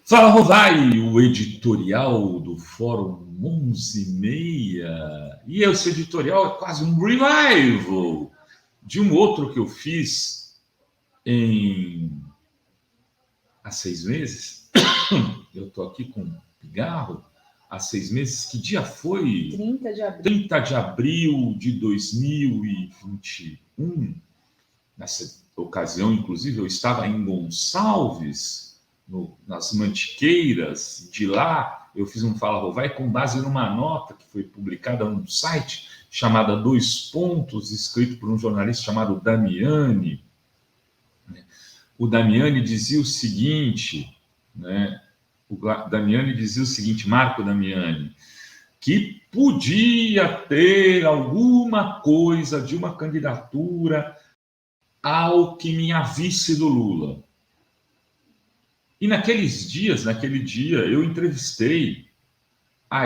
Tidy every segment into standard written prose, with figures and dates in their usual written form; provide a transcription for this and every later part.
Fala, Rovai, o editorial do Fórum 11:30. E esse editorial é quase um revival de um outro que eu fiz há 6 meses. Eu estou aqui com pigarro há 6 meses. Que dia foi? 30 de abril. 30 de abril de 2021. Nessa ocasião, inclusive, eu estava em Gonçalves, nas Mantiqueiras. De lá, eu fiz um Fala Rovai com base numa nota que foi publicada num site chamada Dois Pontos, escrito por um jornalista chamado Damiani. O Damiani dizia o seguinte, Marco Damiani, que podia ter alguma coisa de uma candidatura Alckmin a vice do Lula. E naquele dia, eu entrevistei a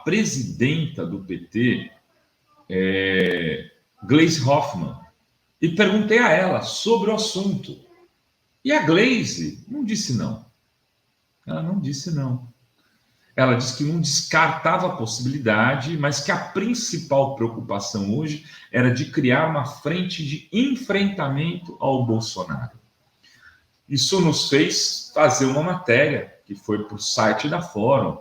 presidenta do PT, Gleisi Hoffmann, e perguntei a ela sobre o assunto. E a Gleisi não disse não. Ela não disse não. Ela disse que não descartava a possibilidade, mas que a principal preocupação hoje era de criar uma frente de enfrentamento ao Bolsonaro. Isso nos fez fazer uma matéria que foi para o site da Fórum,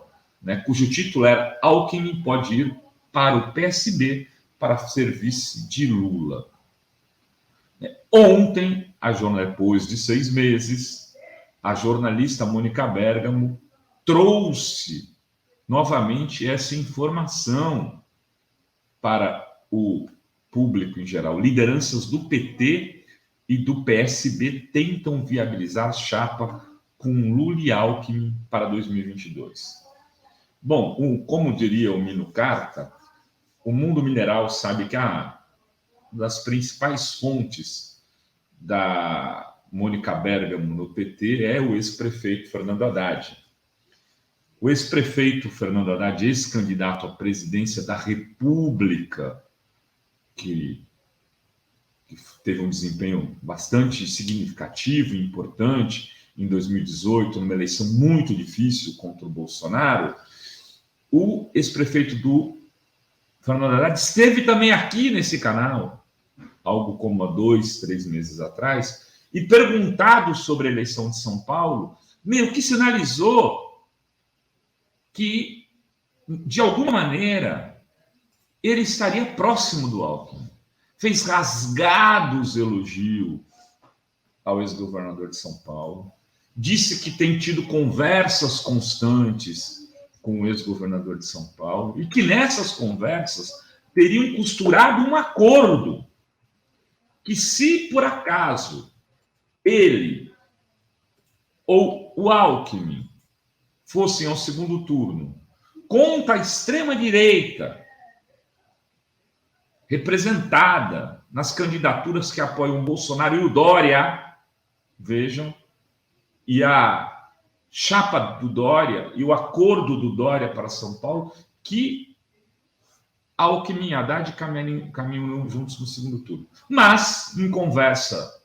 cujo título era Alckmin pode ir para o PSB para ser vice de Lula. Ontem, depois de 6 meses, a jornalista Mônica Bergamo trouxe novamente essa informação para o público em geral. Lideranças do PT e do PSB tentam viabilizar chapa com Lula e Alckmin para 2022. Bom, como diria o Mino Carta, o mundo mineral sabe que uma das principais fontes da Mônica Bergamo no PT é o ex-prefeito Fernando Haddad. O ex-prefeito Fernando Haddad, ex-candidato à presidência da República, que teve um desempenho bastante significativo e importante em 2018, numa eleição muito difícil contra o Bolsonaro, o ex-prefeito do Fernando Haddad esteve também aqui nesse canal, algo como há 2, 3 meses atrás, e perguntado sobre a eleição de São Paulo, que sinalizou que, de alguma maneira, ele estaria próximo do Alckmin. Fez rasgados elogios ao ex-governador de São Paulo, disse que tem tido conversas constantes com o ex-governador de São Paulo e que nessas conversas teriam costurado um acordo que, se por acaso ele ou o Alckmin fossem ao segundo turno contra a extrema-direita, representada nas candidaturas que apoiam o Bolsonaro e o Dória, vejam, e a chapa do Dória e o acordo do Dória para São Paulo, que Alckmin e Haddad caminham juntos no segundo turno. Mas, em conversa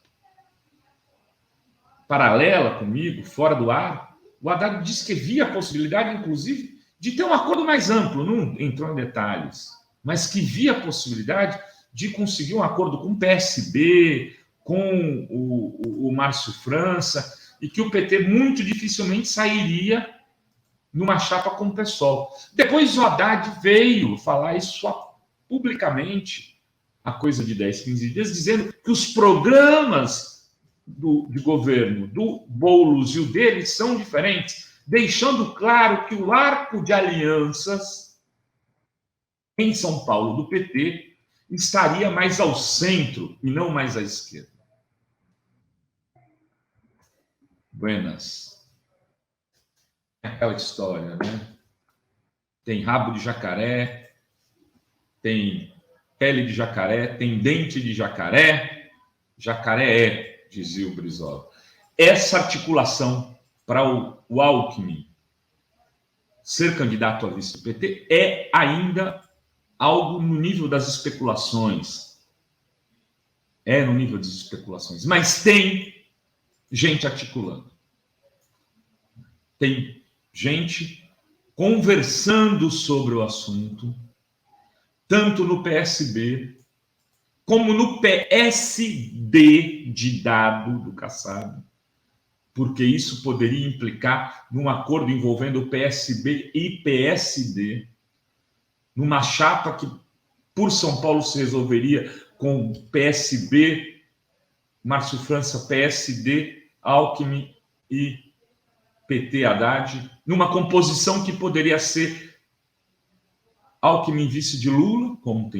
paralela comigo, fora do ar, o Haddad disse que via a possibilidade, inclusive, de ter um acordo mais amplo, não entrou em detalhes, mas que via a possibilidade de conseguir um acordo com o PSB, com o Márcio França, e que o PT muito dificilmente sairia numa chapa com o PSOL. Depois o Haddad veio falar isso publicamente, há coisa de 10, 15 dias, dizendo que os programas de governo do Boulos e o dele são diferentes, deixando claro que o arco de alianças em São Paulo do PT estaria mais ao centro e não mais à esquerda. Buenas. É aquela história, Tem rabo de jacaré, tem pele de jacaré, tem dente de jacaré, jacaré é, dizia o Brizola. Essa articulação para o Alckmin ser candidato a vice do PT é ainda algo no nível das especulações. Mas tem gente articulando. tem gente conversando sobre o assunto, tanto no PSB como no PSD de dado do Kassab, porque isso poderia implicar num acordo envolvendo o PSB e PSD, numa chapa que, por São Paulo, se resolveria com PSB, Márcio França, PSD, Alckmin e PT Haddad, numa composição que poderia ser Alckmin vice de Lula, como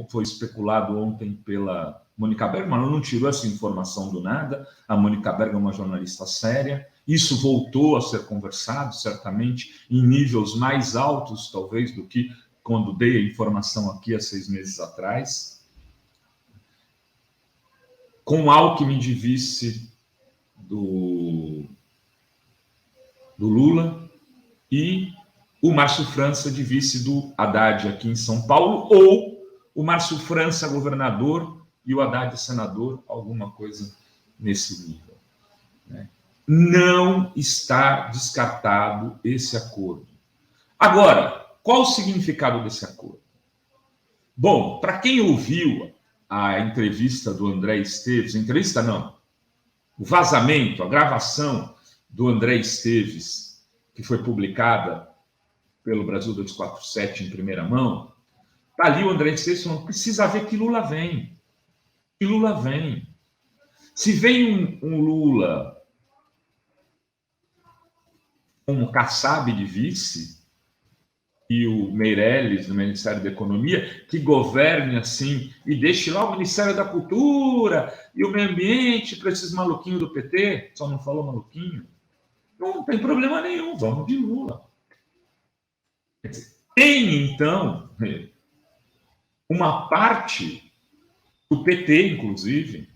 foi especulado ontem pela Mônica Bergman, não tirou essa informação do nada. A Mônica Bergman é uma jornalista séria. Isso voltou a ser conversado, certamente, em níveis mais altos, talvez, do que quando dei a informação aqui há 6 meses atrás. Com Alckmin de vice do Lula e o Márcio França de vice do Haddad aqui em São Paulo, ou o Márcio França governador e o Haddad senador, alguma coisa nesse nível, né? Não está descartado esse acordo. Agora, qual o significado desse acordo? Bom, para quem ouviu a entrevista do André Esteves, entrevista não, o vazamento, a gravação do André Esteves, que foi publicada pelo Brasil 247 em primeira mão, está ali o André Esteves falando: precisa ver que Lula vem. Que Lula vem. Se vem um Lula com um Kassab de vice e o Meirelles do Ministério da Economia, que governe assim e deixe lá o Ministério da Cultura e o Meio Ambiente para esses maluquinhos do PT, só não falou maluquinho, não tem problema nenhum, vamos de Lula. Tem, então, uma parte do PT, inclusive,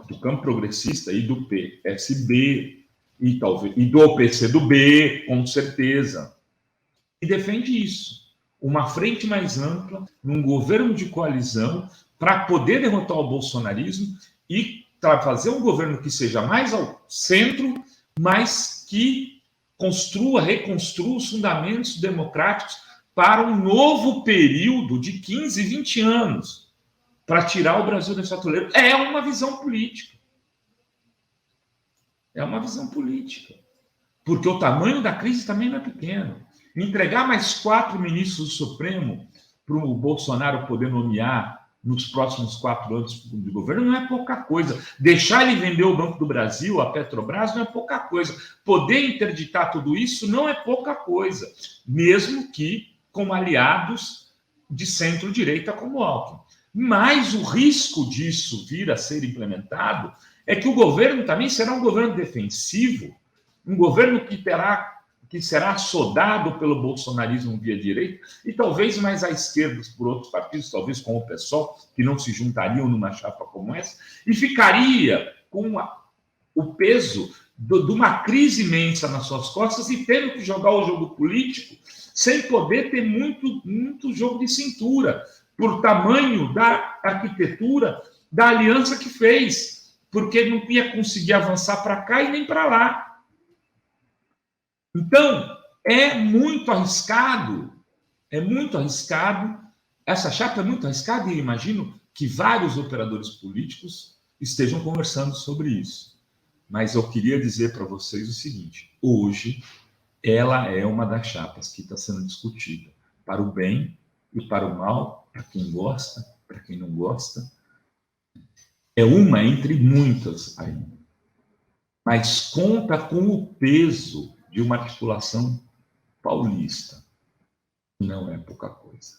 do campo progressista e do PSB, e talvez e do PCdoB, com certeza, e defende isso. Uma frente mais ampla, num governo de coalizão, para poder derrotar o bolsonarismo e fazer um governo que seja mais ao centro, mas que reconstrua os fundamentos democráticos para um novo período de 15, 20 anos, para tirar o Brasil desse atoleiro. É uma visão política. É uma visão política. Porque o tamanho da crise também não é pequeno. Entregar mais 4 ministros do Supremo para o Bolsonaro poder nomear nos próximos 4 anos de governo não é pouca coisa. Deixar ele vender o Banco do Brasil, a Petrobras, não é pouca coisa. Poder interditar tudo isso não é pouca coisa, mesmo que com aliados de centro-direita como o Alckmin. Mas o risco disso vir a ser implementado é que o governo também será um governo defensivo, um governo que será assodado pelo bolsonarismo via direita e talvez mais à esquerda por outros partidos, talvez com o PSOL, que não se juntariam numa chapa como essa, e ficaria com o peso de uma crise imensa nas suas costas e tendo que jogar o jogo político sem poder ter muito jogo de cintura, por tamanho da arquitetura da aliança que fez, porque não ia conseguir avançar para cá e nem para lá. Então, é muito arriscado, essa chapa é muito arriscada e eu imagino que vários operadores políticos estejam conversando sobre isso. Mas eu queria dizer para vocês o seguinte: hoje ela é uma das chapas que está sendo discutida para o bem e para o mal, para quem gosta, para quem não gosta. É uma entre muitas aí. Mas conta com o peso de uma articulação paulista. Não é pouca coisa.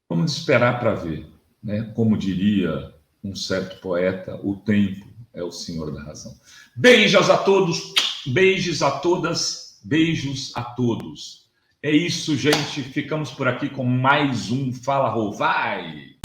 Vamos esperar para ver, né? Como diria um certo poeta, o tempo é o senhor da razão. Beijos a todos, beijos a todas, beijos a todos. É isso, gente. Ficamos por aqui com mais um Fala Rovai.